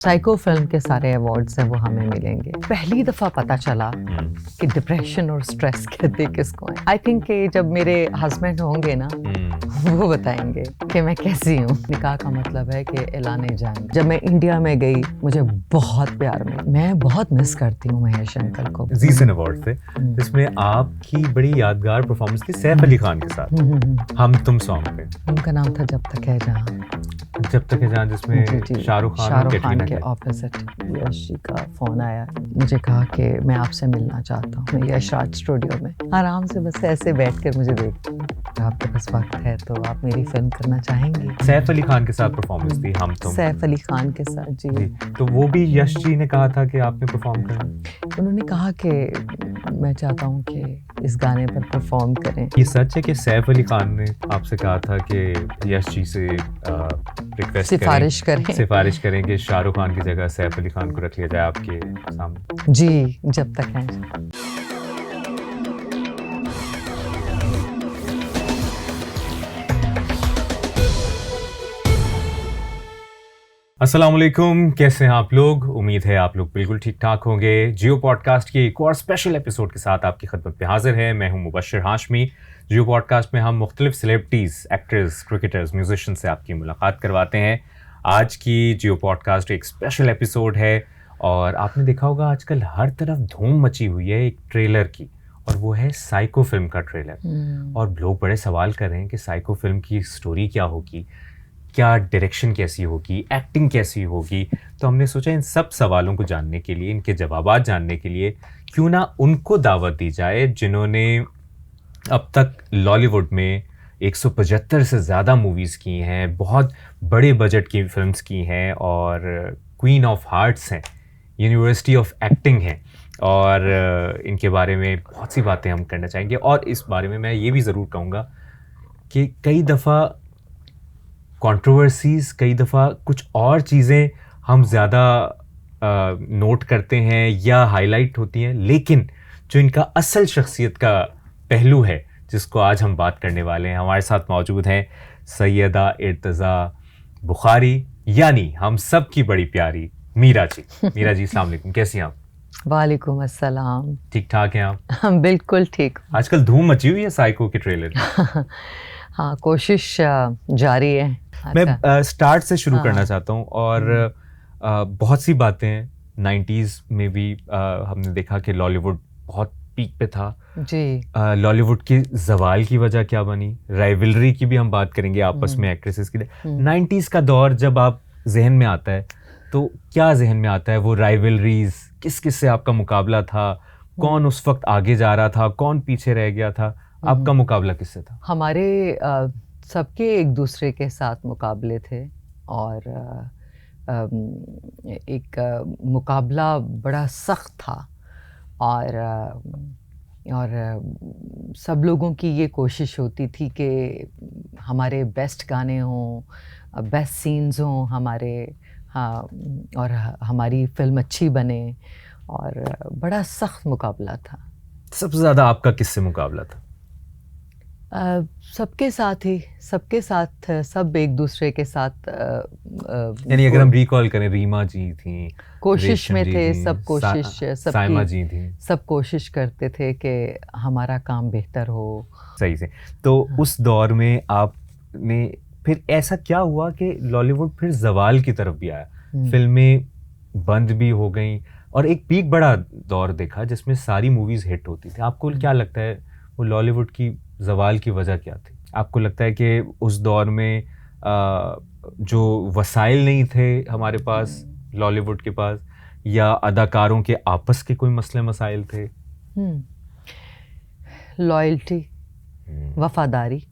Psycho film के सारे awards हैं वो हमें मिलेंगे। पहली दफ़ा पता चला कि डिप्रेशन और स्ट्रेस कहते किसको है। आई थिंक कि जब मेरे हस्बैंड होंगे ना वो बताएंगे कि मैं कैसी हूँ। निकाह का मतलब है कि ऐलाने जान। जब मैं इंडिया में गई मुझे बहुत प्यार मिला। मैं बहुत मिस करती हूँ महेश अंकल को। जी सिने अवार्ड से जिसमें आपकी बड़ी यादगार परफॉर्मेंस थी सैफ अली खान के साथ हम तुम सॉन्ग पे। उनका नाम था जब तक है जहाँ। जब तक है जहाँ जिसमें शाहरुख खान और कैटरीना के कैफ। ऑपोजिट यश जी का फोन आया, मुझे कहा कि मैं आपसे मिलना चाहता हूँ। मैं यश राज स्टूडियो में आराम से बस ऐसे बैठ कर मुझे देखते, आपके पास वक्त है तो आप मेरी फिल्म करना चाहेंगी। सैफ अली खान के साथ परफॉर्मेंस थी हम तुम। सैफ अली खान के साथ जी। तो वो भी यश जी ने कहा था कि आपने परफॉर्म करना। उन्होंने कहा कि मैं चाहता हूँ कि इस गाने पर परफॉर्म करें। ये सच है कि सैफ अली खान ने आपसे कहा था कि यश जी से रिक्वेस्ट सिफारिश करें कि शाहरुख खान की जगह सैफ अली खान को रख लिया जाए आपके सामने। जी जब तक है। अस्सलाम वालेकुम, कैसे हैं आप लोग? उम्मीद है आप लोग बिल्कुल ठीक ठाक होंगे। जियो पॉडकास्ट के एक और स्पेशल एपिसोड के साथ आपकी खिदमत पे हाजिर है। मैं हूं मुबश्शिर हाशमी। जियो पॉडकास्ट में हम मुख्तलिफ सेलिब्रिटीज़, एक्टर्स, क्रिकेटर्स, म्यूजिशियन से आपकी मुलाकात करवाते हैं। आज की जियो पॉडकास्ट एक स्पेशल एपिसोड है और आपने देखा होगा आजकल हर तरफ धूम मची हुई है एक ट्रेलर की, और वो है साइको फिल्म का ट्रेलर। और लोग बड़े सवाल कर रहे हैं कि साइको फिल्म की स्टोरी क्या होगी, क्या डायरेक्शन कैसी होगी, एक्टिंग कैसी होगी। तो हमने सोचा इन सब सवालों को जानने के लिए, इनके जवाबात जानने के लिए क्यों ना उनको दावत दी जाए जिन्होंने अब तक लॉलीवुड में 175 से ज़्यादा मूवीज़ की हैं, बहुत बड़े बजट की फिल्म्स की हैं और क्वीन ऑफ हार्ट्स हैं, यूनिवर्सिटी ऑफ एक्टिंग हैं। और इनके बारे में बहुत सी बातें हम करना चाहेंगे। और इस बारे में मैं ये भी ज़रूर कहूँगा कि कई दफ़ा कंट्रोवर्सीज़, कई दफ़ा कुछ और चीज़ें हम ज़्यादा नोट करते हैं या हाईलाइट होती हैं, लेकिन जो इनका असल शख्सियत का पहलू है जिसको आज हम बात करने वाले हैं, हमारे साथ मौजूद हैं सैयदा इर्तज़ा बुखारी, यानी हम सब की बड़ी प्यारी मीरा जी। मीरा जी अस्सलाम वालेकुम, कैसी हैं आप? वालेकुम अस्सलाम। ठीक ठाक हैं आप? हम बिल्कुल ठीक। आजकल धूम मची हुई है साइको के ट्रेलर की। हाँ, कोशिश जारी है। मैं स्टार्ट से शुरू करना चाहता हूँ। और बहुत सी बातें हैं 90s में भी हमने देखा कि लॉलीवुड बहुत पीक पे था जी। लॉलीवुड की जवाल की वजह क्या बनी, राइवलरी की भी हम बात करेंगे आपस में एक्ट्रेसेस की। 90s का दौर जब आप जहन में आता है तो क्या जहन में आता है? वो राइवलरीज, किस किस से आपका मुकाबला था, कौन उस वक्त आगे जा रहा था, कौन पीछे रह गया था, आपका मुकाबला किससे था? हमारे सबके एक दूसरे के साथ मुकाबले थे और एक मुकाबला बड़ा सख्त था और सब लोगों की ये कोशिश होती थी कि हमारे बेस्ट गाने हों, बेस्ट सीन्स हों हमारे, हाँ, और हमारी फिल्म अच्छी बने और बड़ा सख्त मुकाबला था। सबसे ज़्यादा आपका किससे मुकाबला था? सबके साथ ही, सबके साथ, सब एक दूसरे के साथ यानी अगर हम रिकॉल करें, रीमा जी थी, कोशिश में थे, साइमा जी थी, सब कोशिश करते थे कि हमारा काम बेहतर हो। सही से। तो उस दौर में आपने फिर ऐसा क्या हुआ कि लॉलीवुड फिर जवाल की तरफ भी आया, फिल्में बंद भी हो गई और एक पीक बड़ा दौर देखा जिसमें सारी मूवीज हिट होती थी। आपको क्या लगता है वो लॉलीवुड की जवाल की वजह क्या थी? आपको लगता है कि उस दौर में जो वसाइल नहीं थे हमारे पास, लॉलीवुड के पास, या अदाकारों के आपस के कोई मसले मसाइल थे? लॉयल्टी, वफादारी,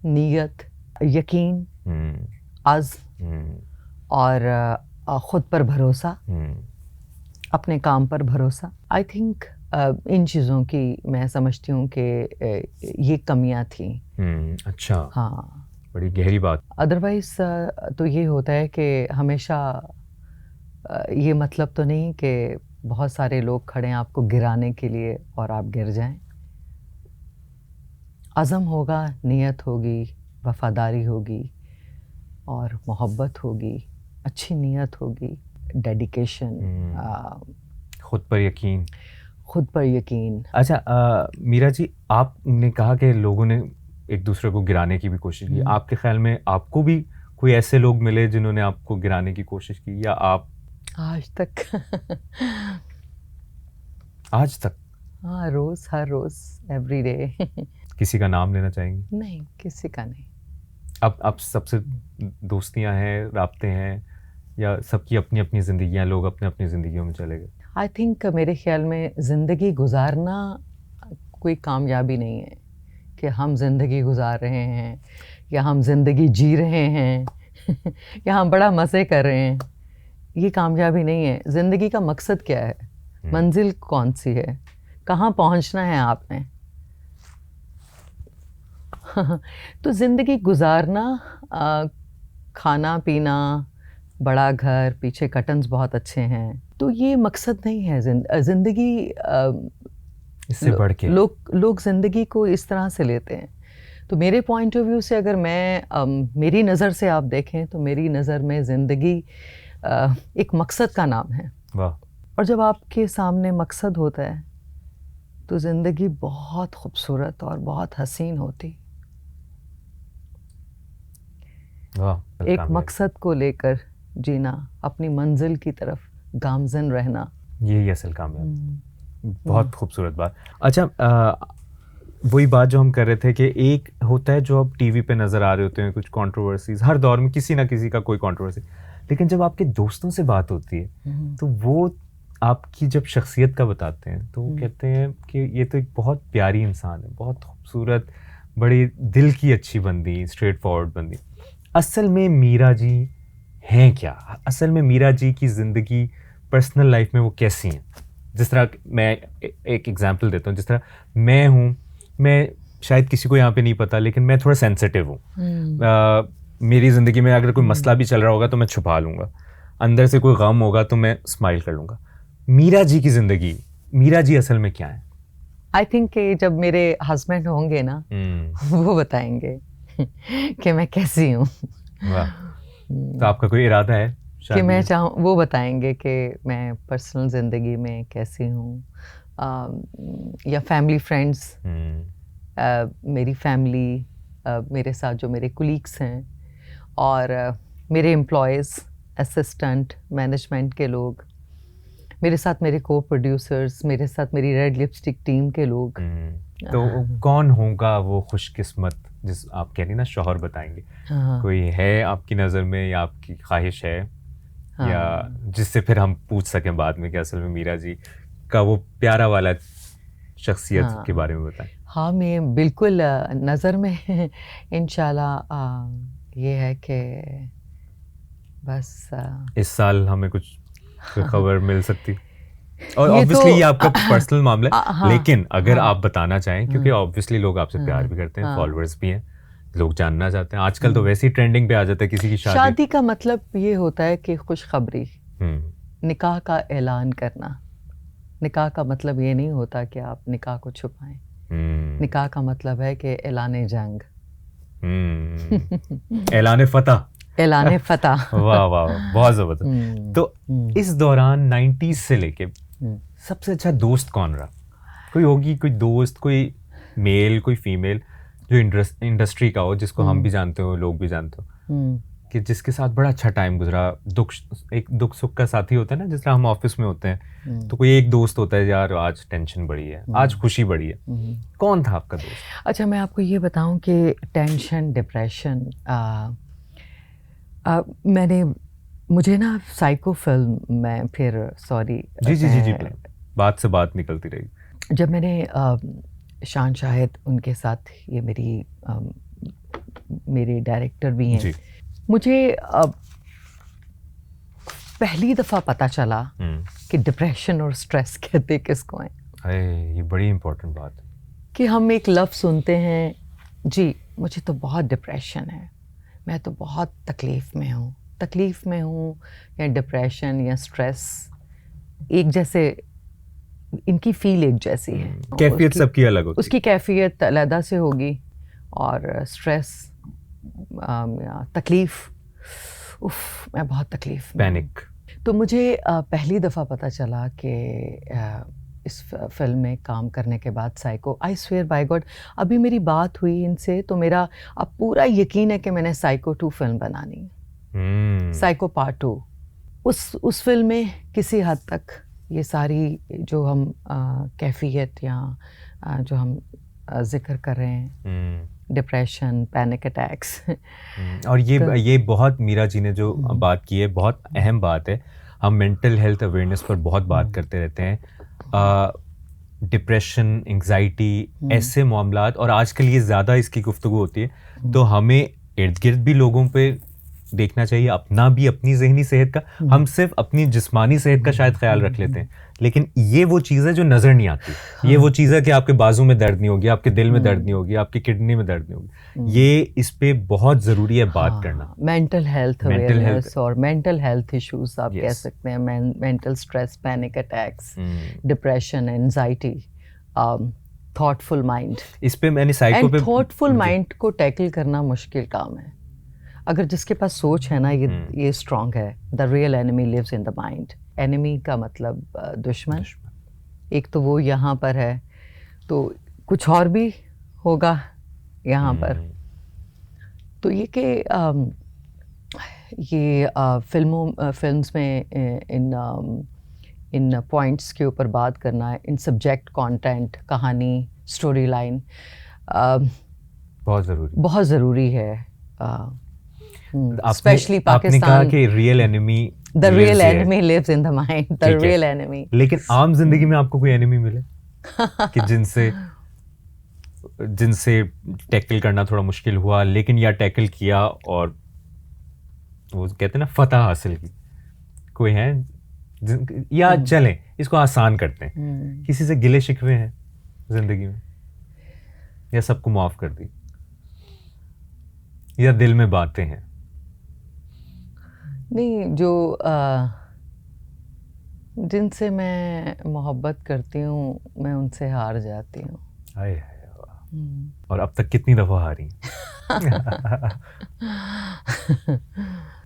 नीयत, यकीन, अज़्म और ख़ुद पर भरोसा, अपने काम पर भरोसा। आई थिंक इन चीज़ों की मैं समझती हूँ कि ये कमियाँ थी। अच्छा, हाँ, बड़ी गहरी बात। अदरवाइज़ तो ये होता है कि हमेशा ये मतलब तो नहीं कि बहुत सारे लोग खड़े हैं आपको गिराने के लिए और आप गिर जाएं। अज़म होगा, नीयत होगी, वफादारी होगी और मोहब्बत होगी, अच्छी नीयत होगी डेडिकेशन, खुद पर यकीन। खुद पर यकीन। अच्छा मीरा जी, आपने कहा कि लोगों ने एक दूसरे को गिराने की भी कोशिश की, आपके ख्याल में आपको भी कोई ऐसे लोग मिले जिन्होंने आपको गिराने की कोशिश की, या आप आज तक आज तक? हाँ, रोज, हर रोज, एवरी डे। किसी का नाम लेना चाहेंगी? नहीं, किसी का नहीं। अब सबसे दोस्तियां हैं, राब्ते हैं, या सबकी अपनी अपनी जिंदगियां, लोग अपने अपनी जिंदगियों में चले गए? आई थिंक मेरे ख्याल में ज़िंदगी गुजारना कोई कामयाबी नहीं है कि हम ज़िंदगी गुजार रहे हैं या हम ज़िंदगी जी रहे हैं या हम बड़ा मज़े कर रहे हैं। ये कामयाबी नहीं है। ज़िंदगी का मकसद क्या है? मंजिल कौन सी है? कहाँ पहुँचना है आपने? तो ज़िंदगी गुजारना, खाना पीना, बड़ा घर, पीछे कर्टन्स बहुत अच्छे हैं, तो ये मकसद नहीं है। ज़िंदगी इससे बढ़ के लोग ज़िंदगी को इस तरह से लेते हैं। तो मेरे पॉइंट ऑफ व्यू से अगर मैं मेरी नज़र से आप देखें तो मेरी नज़र में ज़िंदगी एक मकसद का नाम है। वाह। और जब आपके सामने मकसद होता है तो ज़िंदगी बहुत खूबसूरत और बहुत हसीन होती। वाह। एक मकसद को लेकर जीना, अपनी मंजिल की तरफ गामज़न रहना, यही असल कामयाबी। बहुत खूबसूरत बात। अच्छा वही बात जो हम कर रहे थे कि एक होता है जो अब टीवी पे नज़र आ रहे होते हैं कुछ कंट्रोवर्सीज, हर दौर में किसी ना किसी का कोई कंट्रोवर्सी, लेकिन जब आपके दोस्तों से बात होती है तो वो आपकी जब शख्सियत का बताते हैं तो वो कहते हैं कि ये तो एक बहुत प्यारी इंसान है, बहुत खूबसूरत, बड़ी दिल की अच्छी बंदी, स्ट्रेट फॉरवर्ड बंदी। असल में मीरा जी हैं क्या? असल में मीरा जी की ज़िंदगी, पर्सनल लाइफ में वो कैसी हैं? जिस तरह मैं एक एग्जांपल देता हूँ, जिस तरह मैं हूँ, मैं शायद किसी को यहाँ पे नहीं पता, लेकिन मैं थोड़ा सेंसिटिव हूँ। मेरी ज़िंदगी में अगर कोई मसला भी चल रहा होगा तो मैं छुपा लूँगा, अंदर से कोई गम होगा तो मैं स्माइल कर लूँगा। मीरा जी की ज़िंदगी, मीरा जी असल में क्या है? आई थिंक कि जब मेरे हस्बैंड होंगे ना वो बताएंगे कि मैं कैसी हूँ। वाह। तो आपका कोई इरादा है कि मैं चाहूँ, वो बताएंगे कि मैं पर्सनल ज़िंदगी में कैसी हूँ, या फैमिली फ्रेंड्स, मेरी फैमिली, मेरे साथ जो मेरे कुलीग्स हैं, और मेरे एम्प्लॉयज़, असिस्टेंट, मैनेजमेंट के लोग, मेरे साथ मेरे को प्रोड्यूसर्स, मेरे साथ मेरी रेड लिपस्टिक टीम के लोग। तो कौन होगा वो खुशकिस्मत जिस आप कह रही ना शौहर बताएंगे? कोई है आपकी नज़र में, या आपकी ख्वाहिश है, या जिससे फिर हम पूछ सकें बाद में कि असल में मीरा जी का वो प्यारा वाला शख्सियत के बारे में बताएं? हाँ, मैं बिल्कुल नज़र में इंशाल्लाह ये है कि बस इस साल हमें कुछ खबर मिल सकती, और ऑब्वियसली ये आपका पर्सनल मामला है, लेकिन अगर आप बताना चाहें, क्योंकि ऑब्वियसली लोग आपसे प्यार भी करते हैं, फॉलोअर्स भी हैं, लोग जानना चाहते हैं। आजकल तो वैसे ही ट्रेंडिंग पे आ जाता है किसी की शादी का मतलब ये होता है कि खुशखबरी, निकाह का ऐलान करना। निकाह का मतलब ये नहीं होता कि आप निकाह को छुपाएं। निकाह का मतलब है कि ऐलान जंग, ऐलान फतह, ऐलान फतह। वाह वाह, बहुत जबरदस्त। तो इस दौरान 90s से लेके सबसे अच्छा दोस्त कौन रहा? कोई होगी, कोई दोस्त, कोई मेल, कोई फीमेल, जो इंडस्ट्री का हो, जिसको हम भी जानते हो, लोग भी जानते हो, कि जिसके साथ बड़ा अच्छा टाइम गुजरा, एक दुख सुख का साथी होता है ना, जिस तरह हम ऑफिस में होते हैं तो कोई एक दोस्त होता है, यार आज टेंशन बढ़ी है, आज खुशी बढ़ी है। कौन था आपका दोस्त? अच्छा, मैं आपको ये बताऊं कि टेंशन, डिप्रेशन, मुझे ना साइको फिल्म में फिर जी बात से बात निकलती रही। जब मैंने शान शाहिद उनके साथ, ये मेरे डायरेक्टर भी हैं, मुझे पहली दफ़ा पता चला कि डिप्रेशन और स्ट्रेस कहते किसको हैं। ये बड़ी इम्पोर्टेंट बात है कि हम एक लफ्ज़ सुनते हैं, जी मुझे तो बहुत डिप्रेशन है, मैं तो बहुत तकलीफ़ में हूँ, या डिप्रेशन या स्ट्रेस एक जैसे, इनकी फील एक जैसी है, कैफियत सबकी अलग होती है, उसकी कैफियत अलग से होगी, और स्ट्रेस, तकलीफ़, उफ मैं बहुत तकलीफ़ में, तो मुझे पहली दफ़ा पता चला कि इस फिल्म में काम करने के बाद psycho, I swear by God, अभी मेरी बात हुई इनसे तो मेरा अब पूरा यकीन है कि मैंने साइको 2 फिल्म बनानी है, साइको पार्ट 2। उस फिल्म में किसी हद तक ये सारी जो हम कैफियत या जो हम जिक्र कर रहे हैं, डिप्रेशन, पैनिक अटैक्स, और ये बहुत मीरा जी ने जो बात की है बहुत अहम बात है। हम मेंटल हेल्थ अवेयरनेस पर बहुत बात करते रहते हैं, डिप्रेशन, एंग्जाइटी, ऐसे मामलात, और आजकल ये ज़्यादा इसकी गुफ्तगू होती है। तो हमें इर्द गिर्द भी लोगों पे देखना चाहिए, अपना भी, अपनी ज़हनी सेहत का। हम सिर्फ अपनी जिस्मानी सेहत का शायद ख्याल रख लेते हैं, लेकिन ये वो चीज़ है जो नज़र नहीं आती। ये वो चीज़ है कि आपके बाजू में दर्द नहीं होगी, आपके दिल में दर्द नहीं होगी, आपकी किडनी में दर्द नहीं होगी। ये इस पे बहुत ज़रूरी है बात करना। मेंटल हेल्थ अवेयरनेस और मेंटल हेल्थ इश्यूज आप कह सकते हैं, mental stress, panic attacks, depression, anxiety, thoughtful mind. इस पे मैंने साइको पे, थॉटफुल माइंड को टैकल करना मुश्किल काम है। अगर जिसके पास सोच है ना, ये स्ट्रांग है। The real enemy lives in the mind. Enemy का मतलब दुश्मन। एक तो वो यहाँ पर है, तो कुछ और भी होगा यहाँ पर। तो ये कि ये फिल्म्स में इन पॉइंट्स के ऊपर बात करना है, इन सब्जेक्ट, कंटेंट, कहानी, स्टोरी लाइन बहुत ज़रूरी है। स्पेशली पाकिस्तान। आपने कहा कि real enemy, the real enemy lives in the mind, the real enemy. लेकिन आम जिंदगी में आपको कोई एनिमी मिले कि जिनसे टैकल करना थोड़ा मुश्किल हुआ, लेकिन या टैकल किया और वो कहते हैं ना फतह हासिल की, कोई है? या चलें इसको आसान करते हैं, किसी से गिले शिकवे हैं जिंदगी में, या सबको माफ कर दी, या दिल में बातें हैं? नहीं, जो जिनसे मैं मोहब्बत करती हूँ मैं उनसे हार जाती हूँ। और अब तक कितनी दफ़ा हारी?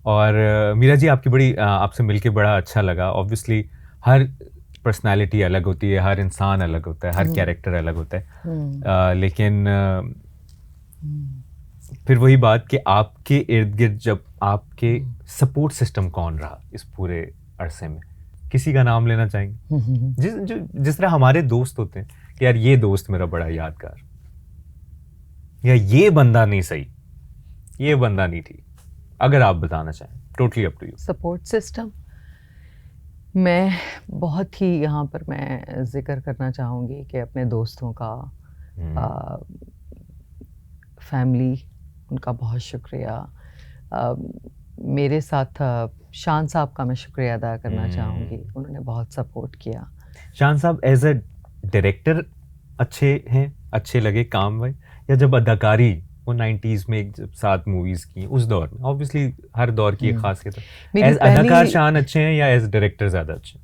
और मीरा जी, आपकी बड़ी आपसे मिलके बड़ा अच्छा लगा। ऑब्वियसली हर पर्सनालिटी अलग होती है, हर इंसान अलग होता है, हर कैरेक्टर अलग होता है, लेकिन फिर वही बात कि आपके इर्द गिर्द जब आपके सपोर्ट सिस्टम कौन रहा इस पूरे अरसे में? किसी का नाम लेना चाहेंगे? जिस तरह हमारे दोस्त होते हैं कि यार ये दोस्त मेरा बड़ा यादगार, या ये बंदा नहीं सही, ये बंदा नहीं ठीक, अगर आप बताना चाहें, totally up to you. Support system मैं बहुत ही यहाँ पर मैं जिक्र करना चाहूँगी कि अपने दोस्तों का, फैमिली, उनका बहुत शुक्रिया। मेरे साथ शान साहब का मैं शुक्रिया अदा करना चाहूँगी, उन्होंने बहुत सपोर्ट किया। शान साहब एज अ डायरेक्टर अच्छे हैं, अच्छे लगे काम में, या जब अदाकारी वो 90s में जब 7 मूवीज की उस दौर में? ऑब्वियसली हर दौर की एक खासियत है। एज अदाकार शान अच्छे हैं या एज डायरेक्टर ज्यादा अच्छे?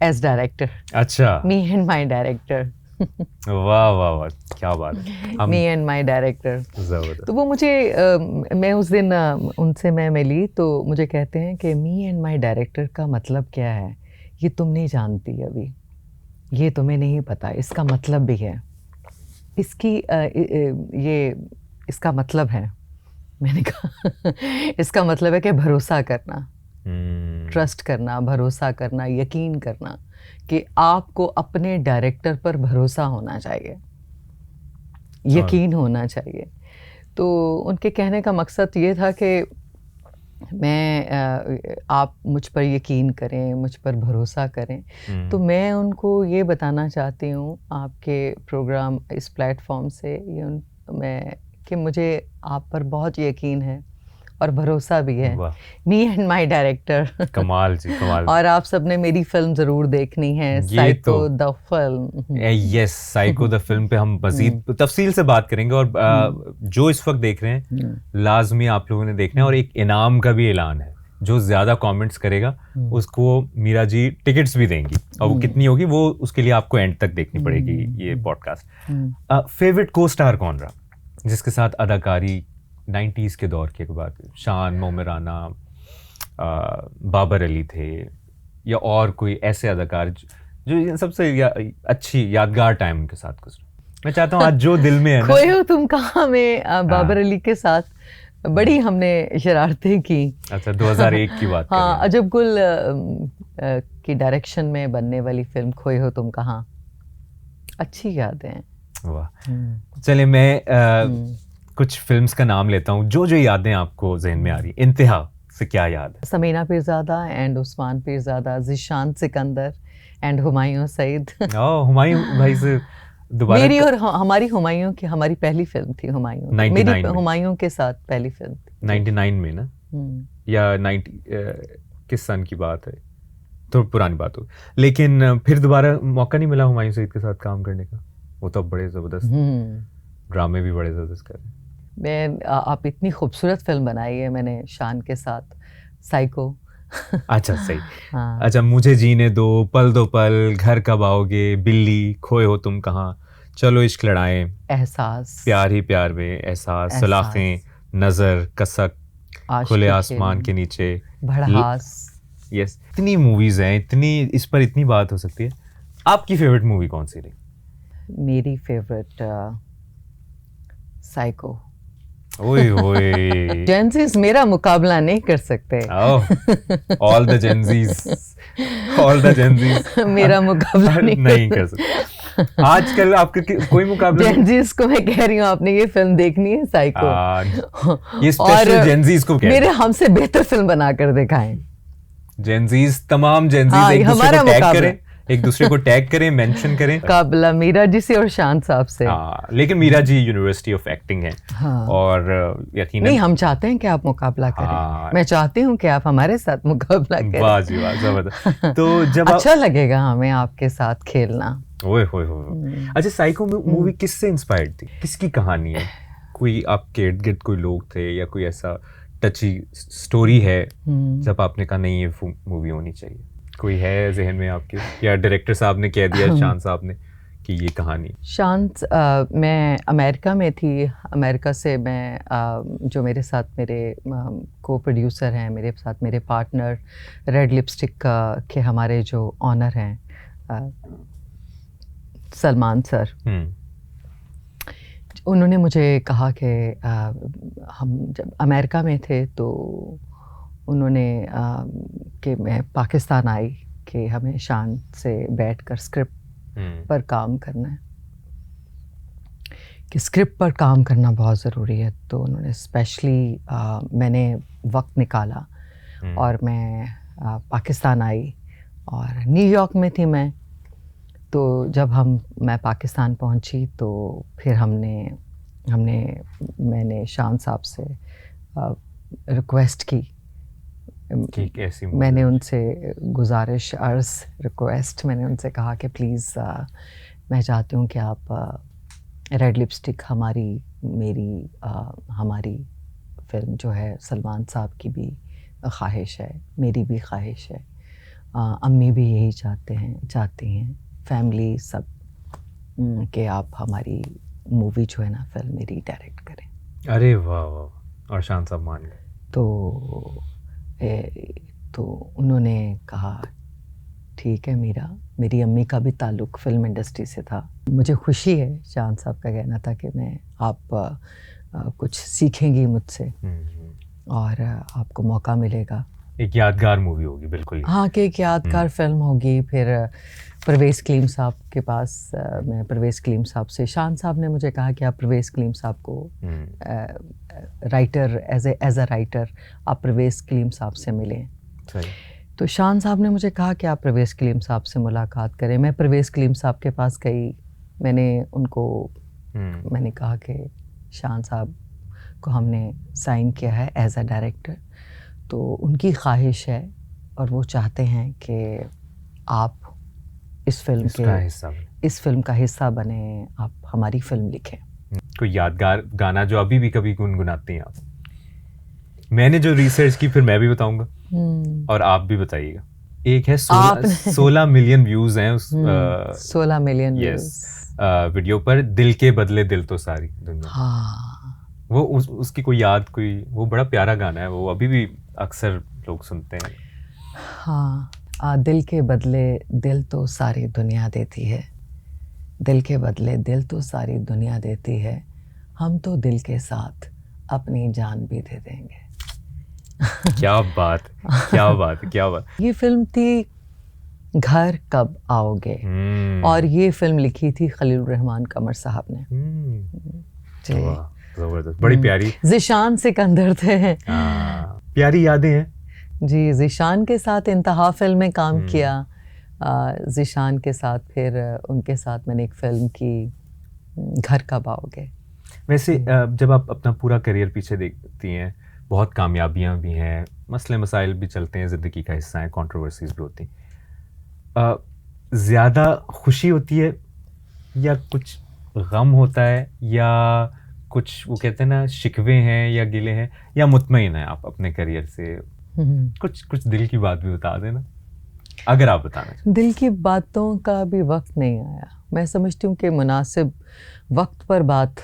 As director. अच्छा, मी एंड माय डायरेक्टर। वाह वाह वाह, क्या बात है। Me and my director. जबरदस्त। तो वो मुझे मैं उस दिन उनसे मैं मिली तो मुझे कहते हैं कि मी एंड माय डायरेक्टर का मतलब क्या है, ये तुम नहीं जानती अभी, ये तुम्हें नहीं पता, इसका मतलब भी है, इसका मतलब है। मैंने कहा इसका मतलब है कि भरोसा करना, ट्रस्ट करना, भरोसा करना, यकीन करना कि आपको अपने डायरेक्टर पर भरोसा होना चाहिए, यकीन होना चाहिए। तो उनके कहने का मकसद ये था कि आप मुझ पर यकीन करें, मुझ पर भरोसा करें। तो मैं उनको ये बताना चाहती हूँ आपके प्रोग्राम, इस प्लेटफॉर्म से कि मुझे आप पर बहुत यकीन है और भरोसा भी है। Me and my director. कमाल जी, कमाल। और आप सबने मेरी फिल्म ज़रूर देखनी है, psycho the film. Yes, psycho the film पे हम मज़ीद तफसील से बात करेंगे, और जो इस वक्त देख रहे हैं लाजमी आप लोगों ने देखना है। और एक इनाम का भी ऐलान है, जो ज़्यादा कमेंट्स करेगा उसको मीरा जी टिकट्स भी देंगी, और वो कितनी होगी वो उसके लिए आपको एंड तक देखनी पड़ेगी ये पॉडकास्ट। फेवरेट को स्टार कौन रहा जिसके साथ अदाकारी 90s के दौर के बाद? शान, मोमिर राना, बाबर अली थे या और कोई ऐसे अदाकार जो सबसे अच्छी यादगार टाइम उनके साथ गुजरा? मैं चाहता हूँ आज जो दिल में है ना। खोए हो तुम कहाँ में बाबर अली के साथ बड़ी हमने शरारतें की। अच्छा, 2001 की बात कर रहे हाँ, हैं। अजब गुल की डायरेक्शन में बनने वाली फिल्म खोए हो तुम कहाँ, अच्छी यादें हैं। वाह। चलिए मैं कुछ फिल्म्स का नाम लेता हूँ जो जो यादें आपको जहन में आ रही। इंतहा से क्या याद है? Samina Peerzada and Usman Peerzada, Zeeshan Sikandar and Humayun Saeed. हुमायूं भाई से दोबारा मेरी और हमारी हुमायूं की हमारी पहली फिल्म थी हुमायूं। 99 मेरी में। हुमायूं के साथ पहली फिल्म थी 99 में ना, या 90 किस सन की बात है? तो पुरानी बात हो, लेकिन फिर दोबारा मौका नहीं मिला हुमायूं सईद के साथ काम करने का। वो तो बड़े ज़बरदस्त ड्रामे भी बड़े ज़बरदस्त कर रहे हैं। आप इतनी खूबसूरत फिल्म बनाई है मैंने शान के साथ, साइको। अच्छा, सही। हाँ। अच्छा, मुझे जीने दो पल, घर कब आओगे, बिल्ली, खोए हो तुम कहाँ, चलो इश्क लड़ाएं, एहसास, प्यार ही प्यार में, एहसास, सलाखें, नजर, कसक, खुले आसमान के नीचे, भड़हास। यस, इतनी मूवीज हैं, इतनी इस पर इतनी बात हो सकती है। आपकी फेवरेट मूवी कौन सी रही? मेरी फेवरेट साइको। ओए ओए, जेंजीज मेरा मुकाबला नहीं कर सकते। ऑल द जेंजीज मेरा मुकाबला नहीं कर सकते। आजकल आपके कोई मुकाबला? जेंजीज को मैं कह रही हूँ, आपने ये फिल्म देखनी है साइको। ये स्पेशल जेंजीज को कह रही मेरे हमसे बेहतर फिल्म बनाकर दिखाएं। जेंजीज, तमाम जेंजीज एक दूसरे को टैग करें, एक दूसरे को टैग करें, मेंशन करें। मुकाबला मीरा जी से और शान साहब से। लेकिन Meera ji university of acting है। और यकीनन नहीं, हम चाहते हैं कि आप मुकाबला करें। मैं चाहती हूँ कि आप हमारे साथ मुकाबला करें। वाह जी वाह, जबरदस्त। तो जब अच्छा लगेगा हमें आपके साथ खेलना। ओए होए होए। अच्छा, साइको मूवी किससे इंस्पायर्ड थी? किसकी कहानी है? कोई आपके इर्द गिर्द कोई लोग थे या कोई ऐसा टची स्टोरी है जब आपने कहा नहीं ये मूवी होनी चाहिए? कोई है जहन में आपके, या डायरेक्टर साहब ने कह दिया, शान साहब ने, कि ये कहानी? शान, मैं अमेरिका में थी। अमेरिका से मैं जो मेरे साथ मेरे को प्रोड्यूसर हैं, मेरे साथ मेरे पार्टनर रेड लिपस्टिक के हमारे जो ऑनर हैं सलमान सर, उन्होंने मुझे कहा कि हम जब अमेरिका में थे तो उन्होंने कि मैं पाकिस्तान आई कि हमें शान से बैठकर स्क्रिप्ट पर काम करना है, कि स्क्रिप्ट पर काम करना बहुत ज़रूरी है। तो उन्होंने स्पेशली मैंने वक्त निकाला और मैं पाकिस्तान आई और न्यूयॉर्क में थी मैं। तो जब मैं पाकिस्तान पहुंची तो फिर मैंने शान साहब से रिक्वेस्ट की, कैसी मैंने उनसे गुजारिश रिक्वेस्ट मैंने उनसे कहा कि प्लीज़ मैं चाहती हूँ कि आप रेड लिपस्टिक हमारी फिल्म जो है, सलमान साहब की भी ख्वाहिश है, मेरी भी ख्वाहिश है, अम्मी भी यही चाहती हैं, फैमिली सब, कि आप हमारी मूवी जो है ना, फिल्म मेरी डायरेक्ट करें। अरे वाह वाह, और शान साहब मान गए? तो उन्होंने कहा ठीक है मीरा, मेरी अम्मी का भी ताल्लुक़ फिल्म इंडस्ट्री से था। मुझे खुशी है, शान साहब का कहना था कि आप कुछ सीखेंगी मुझसे और आपको मौका मिलेगा। एक यादगार मूवी होगी बिल्कुल। हाँ, कि एक यादगार फिल्म होगी। फिर परवेज़ कलीम साहब के पास मैं परवेज़ कलीम साहब से, शान साहब ने मुझे कहा कि आप परवेज़ कलीम साहब को राइटर एज अ राइटर आप परवेज़ कलीम साहब से मिलें। तो शान साहब ने मुझे कहा कि आप परवेज़ कलीम साहब से मुलाकात करें। मैं परवेज़ कलीम साहब के पास गई, मैंने कहा कि शान साहब को हमने साइन किया है एज अ डायरेक्टर, तो उनकी ख्वाहिश है और वो चाहते हैं कि आप इस फिल्म का हिस्सा बने, आप हमारी फिल्म लिखें। कोई यादगार गाना जो अभी भी कभी गुनगुनाती हैं आप? मैंने जो रिसर्च की फिर मैं भी बताऊंगा और आप भी बताइएगा। एक है 16 मिलियन व्यूज हैं उस 16 मिलियन वीडियो पर, दिल के बदले दिल तो सारी दुनिया। हाँ, वो उसकी कोई याद, कोई वो बड़ा प्यारा गाना है, वो अभी भी अक्सर लोग सुनते हैं। हाँ, दिल के बदले दिल तो सारी दुनिया देती है, दिल के बदले दिल तो सारी दुनिया देती है, हम तो दिल के साथ अपनी जान भी दे देंगे। क्या बात, क्या बात, क्या बात। ये फिल्म थी घर कब आओगे, और ये फिल्म लिखी थी खलील रहमान कमर साहब ने। जी, वाह, जबरदस्त, बड़ी प्यारी। ज़ीशान सिकंदर थे। प्यारी यादें हैं। जी, ज़ीशान के साथ इंतहा फिल्म में काम किया। ज़ीशान के साथ फिर उनके साथ मैंने एक फिल्म की घर कब आओगे। वैसे जब आप अपना पूरा करियर पीछे देखती हैं, बहुत कामयाबियां भी हैं, मसले मसाइल भी चलते हैं, ज़िंदगी का हिस्सा है, कंट्रोवर्सीज भी होती हैं, ज़्यादा खुशी होती है या कुछ गम होता है, या कुछ वो कहते हैं ना शिकवे हैं या गिले हैं, या मुतमईन है आप अपने करियर से? कुछ दिल की बात भी बता देना, अगर आप बताना चाहें। दिल की बातों का भी वक्त नहीं आया। मैं समझती हूँ कि मुनासिब वक्त पर बात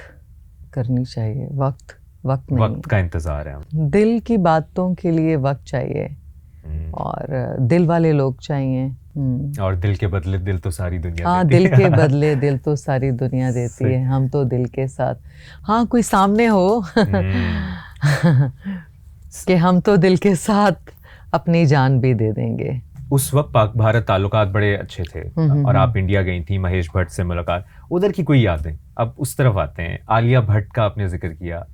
करनी चाहिए। वक्त नहीं, वक्त का इंतजार है हम। दिल की बातों के लिए वक्त चाहिए और दिल वाले लोग चाहिए। और दिल के बदले दिल तो सारी दुनिया हाँ, देती दिल है। के बदले दिल तो सारी दुनिया देती है, हम तो दिल के साथ। हाँ, कोई सामने हो कि हम तो दिल के साथ अपनी जान भी दे देंगे। उस वक्त पाक भारत ताल्लुकात बड़े अच्छे थे और आप इंडिया गई थी, महेश भट्ट से मुलाकात, उधर की कोई यादें? अब उस तरफ आते हैं। आलिया भट्ट का आपने जिक्र किया,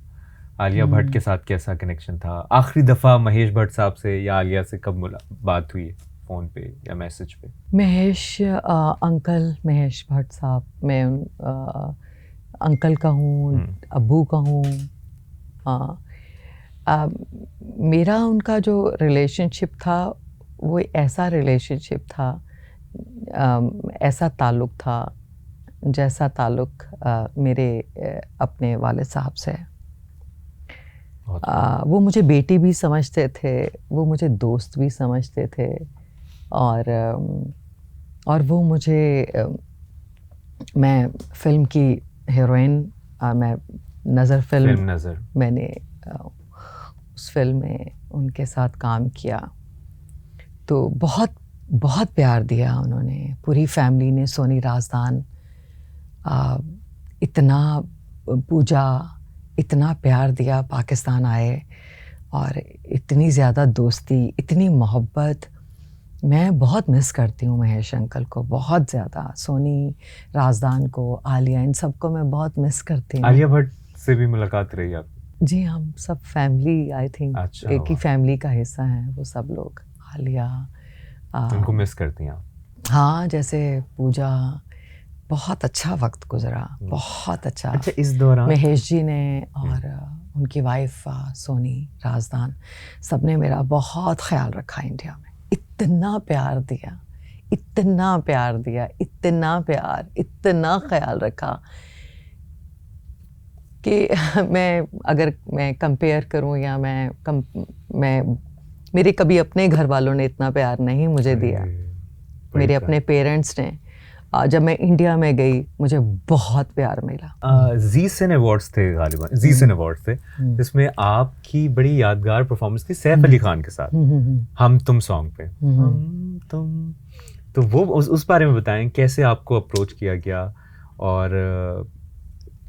आलिया भट्ट के साथ कैसा कनेक्शन था? आखिरी दफ़ा महेश भट्ट साहब से या आलिया से कब बात हुई, फ़ोन पे या मैसेज पे? अंकल महेश भट्ट साहब, मैं अंकल का हूँ, अब्बू का हूँ। मेरा उनका जो रिलेशनशिप था वो ऐसा रिलेशनशिप था, ऐसा ताल्लुक़ था जैसा ताल्लुक़ मेरे अपने वालिद साहब से है। वो मुझे बेटी भी समझते थे, वो मुझे दोस्त भी समझते थे, और वो मुझे मैं फिल्म की हीरोइन, मैं नज़र फिल्म नज़र, मैंने उस फिल्म में उनके साथ काम किया, तो बहुत बहुत प्यार दिया उन्होंने। पूरी फैमिली ने, सोनी राजदान इतना पूजा, इतना प्यार दिया। पाकिस्तान आए और इतनी ज़्यादा दोस्ती, इतनी मोहब्बत। मैं बहुत मिस करती हूँ महेश अंकल को, बहुत ज़्यादा। सोनी राजदान को, आलिया, इन सबको मैं बहुत मिस करती हूँ। आलिया भट्ट से भी मुलाकात रही आप? जी, हम सब फैमिली, आई थिंक एक ही फैमिली का हिस्सा हैं वो सब लोग। आलिया, उनको मिस करती हैं आप? हाँ, जैसे पूजा, बहुत अच्छा वक्त गुजरा, बहुत अच्छा। अच्छा, इस दौरान महेश जी ने और उनकी वाइफ सोनी राजदान, सब ने मेरा बहुत ख्याल रखा इंडिया में। इतना प्यार दिया, इतना प्यार दिया, इतना प्यार, इतना ख्याल रखा कि अगर मैं कंपेयर करूं या मैं मेरे कभी अपने घर वालों ने इतना प्यार नहीं मुझे दिया। मेरे अपने पेरेंट्स ने, जब मैं इंडिया में गई मुझे बहुत प्यार मिला। जी सिने अवार्ड्स थे, गालिबन जी सिने अवार्ड्स थे, जिसमें आपकी बड़ी यादगार परफॉर्मेंस थी सैफ अली खान के साथ हम तुम सॉन्ग पे। हम तुम, तो वो उस बारे में बताएं, कैसे आपको अप्रोच किया गया और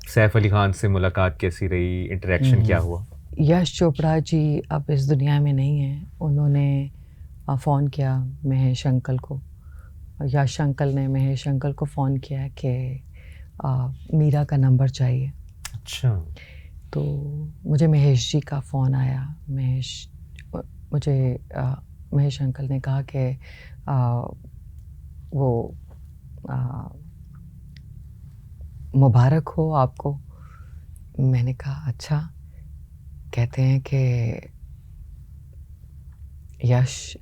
सैफ अली खान से मुलाकात कैसी रही, इंटरेक्शन क्या हुआ? यश चोपड़ा जी अब इस दुनिया में नहीं हैं। उन्होंने फ़ोन किया महेश अंकल को, यश अंकल ने महेश अंकल को फ़ोन किया कि मीरा का नंबर चाहिए। अच्छा। तो मुझे महेश जी का फ़ोन आया। महेश अंकल ने कहा कि वो मुबारक हो आपको। मैंने कहा अच्छा। कहते हैं कि यश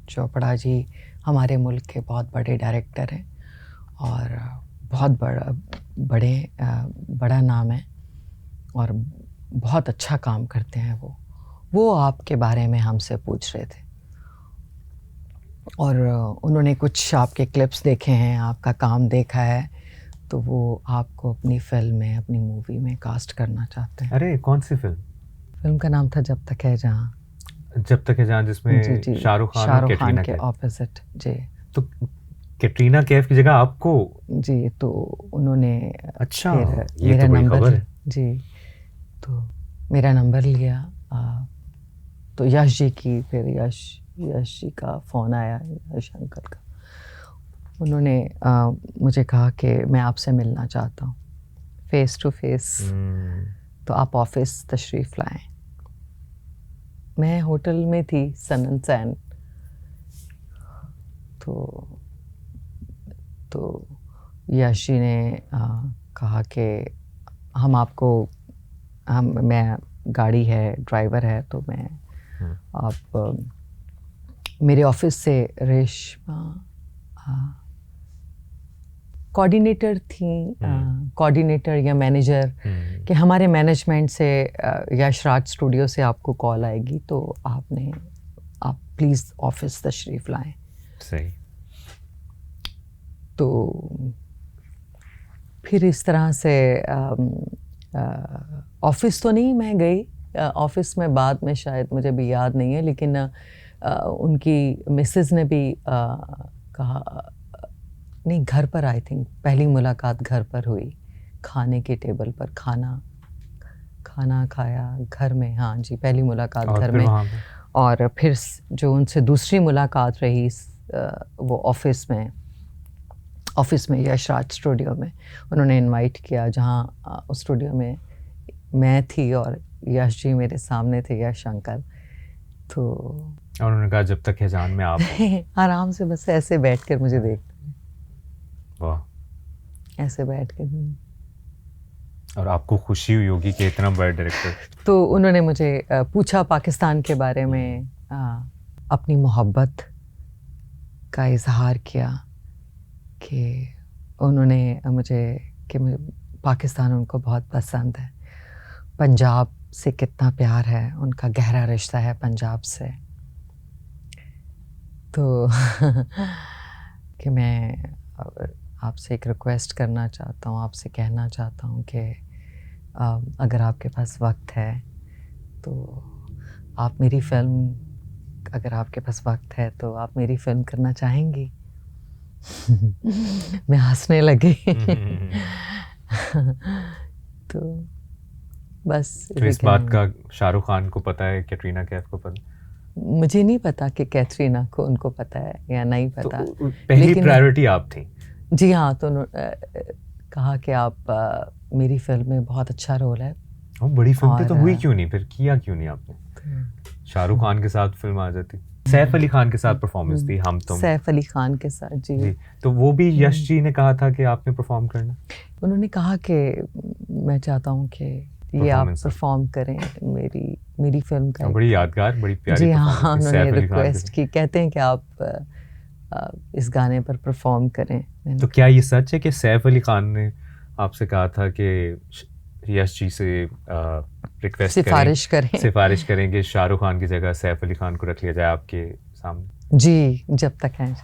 चोपड़ा जी हमारे मुल्क के बहुत बड़े डायरेक्टर हैं और बहुत बड़ा नाम है और बहुत अच्छा काम करते हैं। वो आपके बारे में हमसे पूछ रहे थे और उन्होंने कुछ आपके क्लिप्स देखे हैं, आपका काम देखा है, तो वो आपको अपनी फिल्म में, अपनी मूवी में कास्ट करना चाहते हैं। अरे कौन सी फिल्म? फिल्म का नाम था जब तक है जहाँ। जब तक है जहाँ, जिसमें शाहरुख खान और कैटरीना के कैफ। ऑपोजिट जी। तो कैटरीना कैफ की जगह आपको? जी, तो उन्होंने अच्छा, फिर ये मेरा तो बड़ी नंबर खबर है। जी, तो मेरा नंबर लिया। तो यश जी की फिर यश जी का फ़ोन आया, यश अंकल का। उन्होंने मुझे कहा कि मैं आपसे मिलना चाहता हूँ फेस टू फेस, तो आप ऑफिस तशरीफ़ लाएं। मैं होटल में थी सनन सैन, तो यश जी ने कहा कि मैं गाड़ी है, ड्राइवर है, तो मैं आप मेरे ऑफिस से रेशमा कोऑर्डिनेटर थी, कोऑर्डिनेटर या मैनेजर कि हमारे मैनेजमेंट से यशराज स्टूडियो से आपको कॉल आएगी, तो आप प्लीज़ ऑफिस तशरीफ़ लाएं। सही। तो फिर इस तरह से ऑफिस तो नहीं मैं गई, ऑफिस में बाद में शायद, मुझे भी याद नहीं है, लेकिन उनकी मिसेस ने भी कहा, नहीं घर पर, आई थिंक पहली मुलाकात घर पर हुई, खाने के टेबल पर खाना खाया घर में। हाँ जी, पहली मुलाकात घर में। और फिर जो उनसे दूसरी मुलाकात रही वो ऑफिस में यशराज स्टूडियो में उन्होंने इनवाइट किया, जहाँ उस स्टूडियो में मैं थी और यश जी मेरे सामने थे, यश अंकल। तो और उन्होंने कहा जब तक है जान में आप आराम से बस ऐसे बैठ कर मुझे देखते, वाह, ऐसे बैठ कर। और आपको खुशी हुई होगी कि इतना बड़ा डायरेक्टर। तो उन्होंने मुझे पूछा पाकिस्तान के बारे में, अपनी मोहब्बत का इजहार किया कि उन्होंने मुझे कि पाकिस्तान उनको बहुत पसंद है, पंजाब से कितना प्यार है, उनका गहरा रिश्ता है पंजाब से। तो कि मैं आपसे एक रिक्वेस्ट करना चाहता हूँ, आपसे कहना चाहता हूँ कि अगर आपके पास वक्त है तो आप मेरी फ़िल्म, अगर आपके पास वक्त है तो आप मेरी फ़िल्म करना चाहेंगी? मैं हंसने लगी। तो बस तो इस बात का शाहरुख खान को पता है, कैटरीना कैफ को पता? मुझे नहीं पता कि कैटरीना को उनको पता है या नहीं पता। तो पहली प्रायोरिटी आप थी? जी हाँ, तो कहा कि आप मेरी फिल्म में बहुत अच्छा रोल है। बड़ी फिल्म थी तो हुई क्यों नहीं, फिर किया क्यों नहीं आपने? शाहरुख खान के साथ फिल्म आ जाती। सैफ अली खान के साथ परफॉर्मेंस थी हम तुम। सैफ अली खान के साथ जी। तो वो भी यश जी ने कहा था कि आपने परफॉर्म करना? उन्होंने कहा कि मैं चाहता हूँ कि ये आप परफॉर्म करें मेरी फिल्म का। बड़ी यादगार, बड़ी प्यारी। जी हाँ, उन्होंने रिक्वेस्ट की, कहते हैं कि आप इस गाने पर परफॉर्म करें। तो क्या ये सच है कि सैफ अली खान ने आपसे कहा था कि यश जी से रिक्वेस्ट सिफारिश करेंगे शाहरुख खान की जगह सैफ अली खान को रख लिया जाए आपके सामने? जी, जब तक है।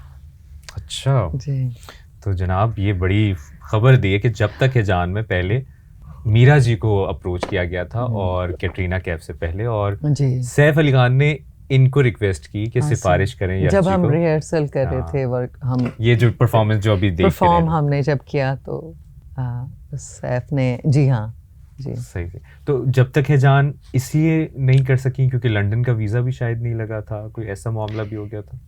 अच्छा जी। तो जनाब ये बड़ी खबर दी है कि जब तक है जान में पहले मीरा जी को अप्रोच किया गया था और कैटरीना कैफ से पहले, और सैफ अली खान ने इनको रिक्वेस्ट की कि सिफारिश करें यश जी को। जब हम रिहर्सल कर रहे थे वर्क, हम ये जो परफॉर्मेंस जो अभी देख परफॉर्म हमने जब किया तो सैफ ने, जी हाँ जी सही। तो जब तक है जान इसलिए नहीं कर सकी क्योंकि लंदन का वीज़ा भी शायद नहीं लगा था, कोई ऐसा मामला भी हो गया था?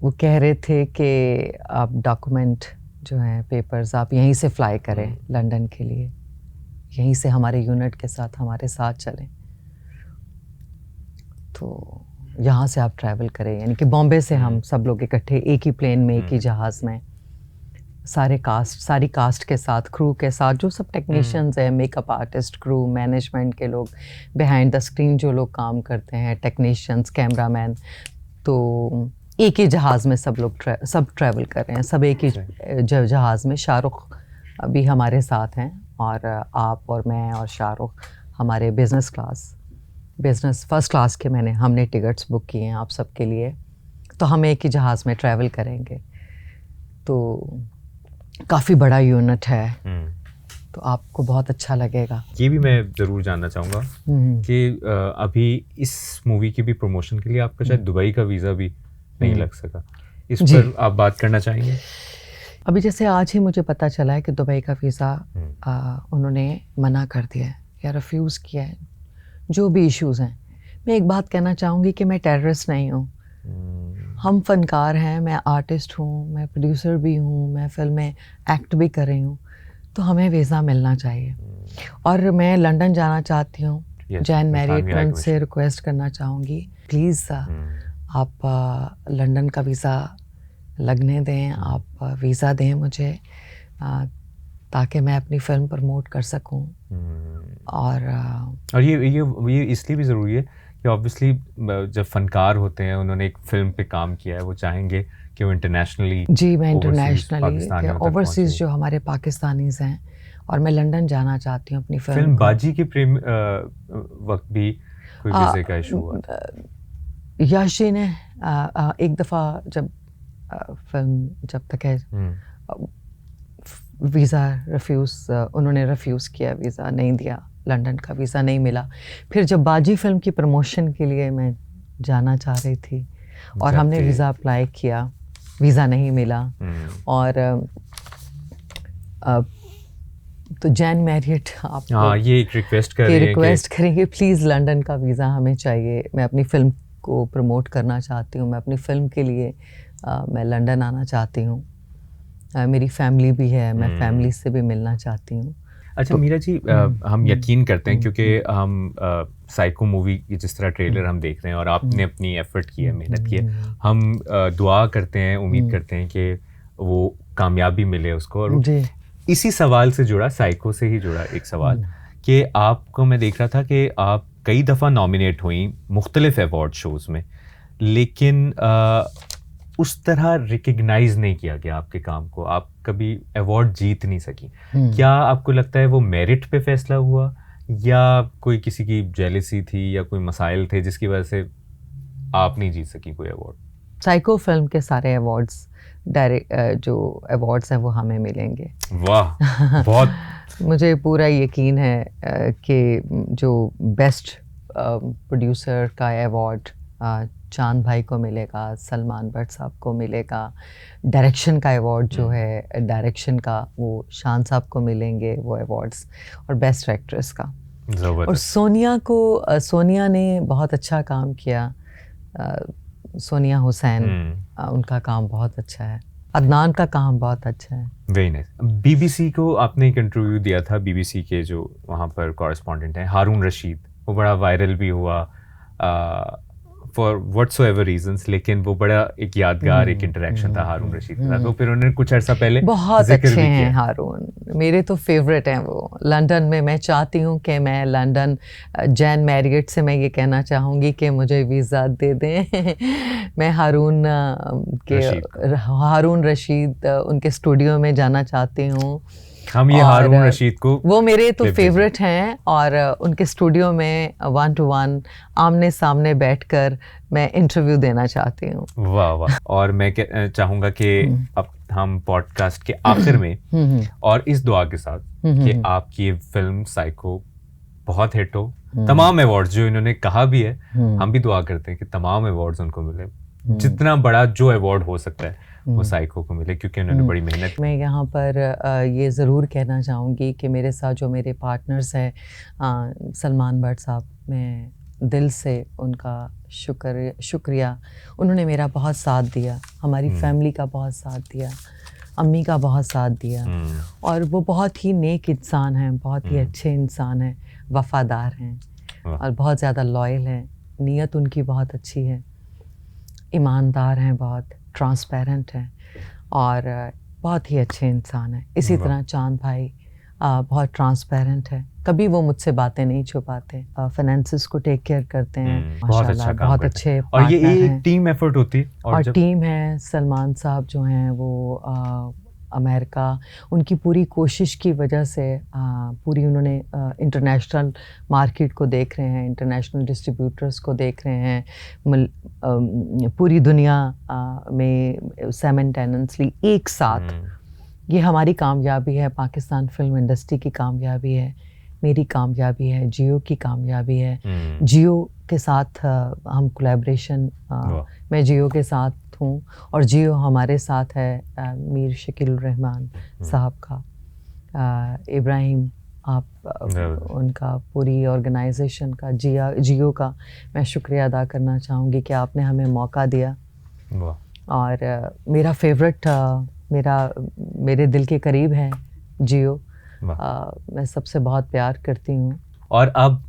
वो कह रहे थे कि आप डॉक्यूमेंट जो हैं, पेपर्स, आप यहीं से फ्लाई करें लंदन के लिए, यहीं से हमारे यूनिट के साथ हमारे साथ चलें, तो यहाँ से आप ट्रैवल करें, यानी कि बॉम्बे से हम सब लोग इकट्ठे एक ही प्लेन में, एक ही जहाज़ में, सारी कास्ट के साथ, क्रू के साथ, जो सब टेक्नीशियंस हैं, मेकअप आर्टिस्ट, क्रू, मैनेजमेंट के लोग, बिहाइंड द स्क्रीन जो लोग काम करते हैं, टेक्नीशियंस, कैमरामैन, तो एक ही जहाज़ में सब लोग सब ट्रैवल कर रहे हैं, सब एक ही जहाज़ में। शाहरुख भी हमारे साथ हैं, और आप और मैं और शाहरुख हमारे बिज़नेस फर्स्ट क्लास के हमने टिकट्स बुक किए हैं आप सबके लिए, तो हम एक ही जहाज़ में ट्रैवल करेंगे। तो काफ़ी बड़ा यूनिट है, तो आपको बहुत अच्छा लगेगा। ये भी मैं ज़रूर जानना चाहूँगा कि अभी इस मूवी की भी प्रमोशन के लिए आपका शायद दुबई का वीज़ा भी नहीं लग सका, इस पर आप बात करना चाहेंगे? अभी जैसे आज ही मुझे पता चला है कि दुबई का वीज़ा उन्होंने मना कर दिया है या रिफ्यूज़ किया है, जो भी इश्यूज़ हैं। मैं एक बात कहना चाहूँगी कि मैं टेररिस्ट नहीं हूँ। हम फनकार हैं, मैं आर्टिस्ट हूँ, मैं प्रोड्यूसर भी हूँ, मैं फिल्म में एक्ट भी कर रही हूँ, तो हमें वीज़ा मिलना चाहिए। और मैं लंदन जाना चाहती हूँ। जैन मैरियट में उनसे रिक्वेस्ट करना चाहूँगी, प्लीज़ आप लंदन का वीज़ा लगने दें, आप वीज़ा दें मुझे ताकि मैं अपनी फ़िल्म प्रमोट कर सकूं। और ये इसलिए भी ज़रूरी है कि ऑब्वियसली जब फनकार होते हैं, उन्होंने एक फ़िल्म पे काम किया है, वो चाहेंगे कि वो इंटरनेशनली, जी मैं इंटरनेशनली ओवरसीज़ जो हमारे पाकिस्तानीज़ हैं, और मैं लंदन जाना चाहती हूँ अपनी फिल्म बाजी के प्रेम वक्त भी कोई वीज़े का इशू हुआ था। यश जी ने एक दफ़ा जब फिल्म जब तक है वीज़ा उन्होंने रिफ्यूज़ किया, वीज़ा नहीं दिया, लंदन का वीज़ा नहीं मिला। फिर जब बाजी फिल्म की प्रमोशन के लिए मैं जाना चाह रही थी और हमने वीज़ा अप्लाई किया, वीज़ा नहीं मिला। और तो जैन मैरियट आप ये एक रिक्वेस्ट करेंगे प्लीज़ लंदन का वीज़ा हमें चाहिए। मैं अपनी फ़िल्म को प्रमोट करना चाहती हूँ, मैं अपनी फ़िल्म के लिए मैं लंदन आना चाहती हूँ। मेरी फैमिली भी है, मैं फैमिली से भी मिलना चाहती हूँ। अच्छा मीरा जी, हम यकीन करते हैं क्योंकि हम साइको मूवी की जिस तरह ट्रेलर हम देख रहे हैं और आपने अपनी एफर्ट की है, मेहनत की है, हम दुआ करते हैं, उम्मीद करते हैं कि वो कामयाबी मिले उसको। और इसी सवाल से जुड़ा, साइको से ही जुड़ा एक सवाल कि आपको मैं देख रहा था कि आप कई दफ़ा नॉमिनेट हुई मुख्तलिफ अवार्ड शोज़ में, लेकिन उस तरह रिकग्नाइज नहीं किया गया आपके काम को, आप कभी अवार्ड जीत नहीं सकी। क्या आपको लगता है वो मेरिट पे फैसला हुआ या कोई किसी की जेलसी थी या कोई मसाइल थे जिसकी वजह से आप नहीं जीत सकी कोई अवार्ड? साइको फिल्म के सारे अवार्ड्स जो अवार्ड्स हैं वो हमें मिलेंगे। वाह, बहुत मुझे पूरा यकीन है कि जो बेस्ट प्रोड्यूसर का अवार्ड चांद भाई को मिलेगा, सलमान भट्ट साहब को मिलेगा। डायरेक्शन का अवार्ड जो है डायरेक्शन का, वो शान साहब को मिलेंगे वो अवार्ड्स, और बेस्ट एक्ट्रेस का। और सोनिया ने बहुत अच्छा काम किया, सोनिया हुसैन, उनका काम बहुत अच्छा है। अदनान का काम बहुत अच्छा है। Very nice. बीबीसी को आपने एक इंटरव्यू दिया था, बीबीसी के जो वहाँ पर कॉरेस्पॉन्डेंट हैं हारून रशीद, वो बड़ा वायरल भी हुआ फॉर व्हाट्सोएवर रीजंस, लेकिन वो बड़ा एक यादगार एक इंटरेक्शन था हारून रशीद के साथ। तो फिर उन्होंने कुछ अर्सा पहले बहुत अच्छे हैं हारून, मेरे तो फेवरेट हैं वो। लंदन में मैं चाहती हूँ कि मैं लंदन जैन मैरियट से मैं ये कहना चाहूँगी कि मुझे वीज़ा दे दें। मैं हारून रशीद उनके स्टूडियो में जाना चाहती हूँ। हम ये हारून रशीद को, वो मेरे तो फेवरेट हैं, और उनके स्टूडियो में 1 to 1 आमने सामने बैठकर मैं इंटरव्यू देना चाहती हूँ। वाह वाह। और मैं चाहूँगा कि अब हम पॉडकास्ट के आखिर में और इस दुआ के साथ कि आपकी फिल्म साइको बहुत हिट हो, तमाम अवार्ड्स जो इन्होंने कहा भी है, हम भी दुआ करते हैं कि तमाम अवार्ड्स उनको मिले, जितना बड़ा जो अवार्ड हो सकता है वो साइको को मिले, क्योंकि उन्होंने बड़ी मेहनत। मैं यहाँ पर ये ज़रूर कहना चाहूँगी कि मेरे साथ जो मेरे पार्टनर्स हैं सलमान भट्ट साहब, मैं दिल से उनका शुक्रिया, उन्होंने मेरा बहुत साथ दिया, हमारी फैमिली का बहुत साथ दिया, अम्मी का बहुत साथ दिया। और वो बहुत ही नेक इंसान हैं, बहुत ही अच्छे इंसान हैं, वफ़ादार हैं और बहुत ज़्यादा लॉयल हैं। नीयत उनकी बहुत अच्छी है, ईमानदार हैं, बहुत ट्रांसपेरेंट हैं और बहुत ही अच्छे इंसान हैं। इसी तरह चांद भाई बहुत ट्रांसपेरेंट है, कभी वो मुझसे बातें नहीं छुपाते, फाइनेंसेस को टेक केयर करते हैं, बहुत अच्छा काम बहुत अच्छे और ये एक टीम एफर्ट होती है। और टीम है। सलमान साहब जो हैं वो अमेरिका, उनकी पूरी कोशिश की वजह से पूरी उन्होंने इंटरनेशनल मार्केट को देख रहे हैं, इंटरनेशनल डिस्ट्रीब्यूटर्स को देख रहे हैं, पूरी दुनिया में साइमल्टेनियसली एक साथ ये हमारी कामयाबी है, पाकिस्तान फिल्म इंडस्ट्री की कामयाबी है, मेरी कामयाबी है, जियो की कामयाबी है। जियो के साथ हम कोलैबोरेशन, मैं जियो के साथ हूँ और जियो हमारे साथ है मीर शकील रहमान साहब का, इब्राहिम आप उनका, पूरी ऑर्गेनाइजेशन का, जियो का मैं शुक्रिया अदा करना चाहूँगी कि आपने हमें मौका दिया। और मेरा फेवरेट, मेरे दिल के करीब है जियो। मैं सबसे बहुत प्यार करती हूँ। और अब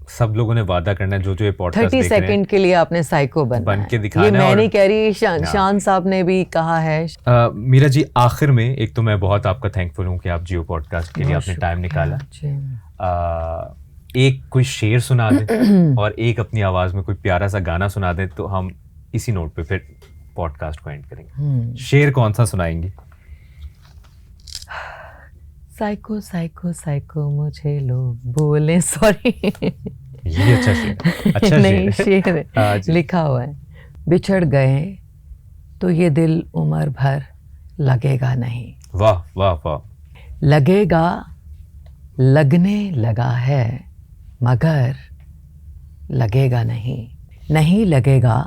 सब लोगों ने वादा करना है, जो जो ये पॉडकास्ट 30 सेकंड के लिए आपने साइको बन के दिखाना है। ये मैं नहीं कह रही, शान साहब ने भी कहा है। मीरा जी, आखिर में एक तो मैं बहुत आपका थैंकफुल हूँ कि आप जियो पॉडकास्ट के लिए आपने टाइम निकाला। एक कोई शेर सुना दें और एक अपनी आवाज में कोई प्यारा सा गाना सुना दें, तो हम इसी नोट पे फिर पॉडकास्ट को एंड करेंगे। शेर कौन सा सुनाएंगे? साइको साइको साइको मुझे लोग बोले, सॉरी ये अच्छा शेर, अच्छा नहीं शेर लिखा हुआ है। बिछड़ गए तो ये दिल उम्र भर लगेगा नहीं। वाह वाह वाह। लगेगा, लगने लगा है, मगर लगेगा नहीं। नहीं लगेगा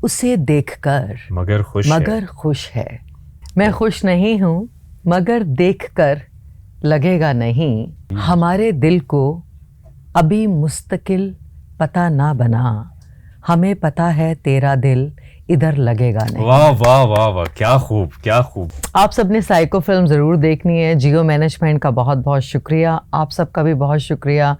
उसे देखकर, मगर खुश है। मैं खुश नहीं हूँ मगर देखकर लगेगा नहीं। हमारे दिल को अभी मुस्तकिल पता ना बना, हमें पता है तेरा दिल इधर लगेगा नहीं। वाह वाह वाह वाह, क्या खूब क्या खूब। आप सबने साइको फिल्म ज़रूर देखनी है। जियो मैनेजमेंट का बहुत बहुत शुक्रिया, आप सबका भी बहुत शुक्रिया।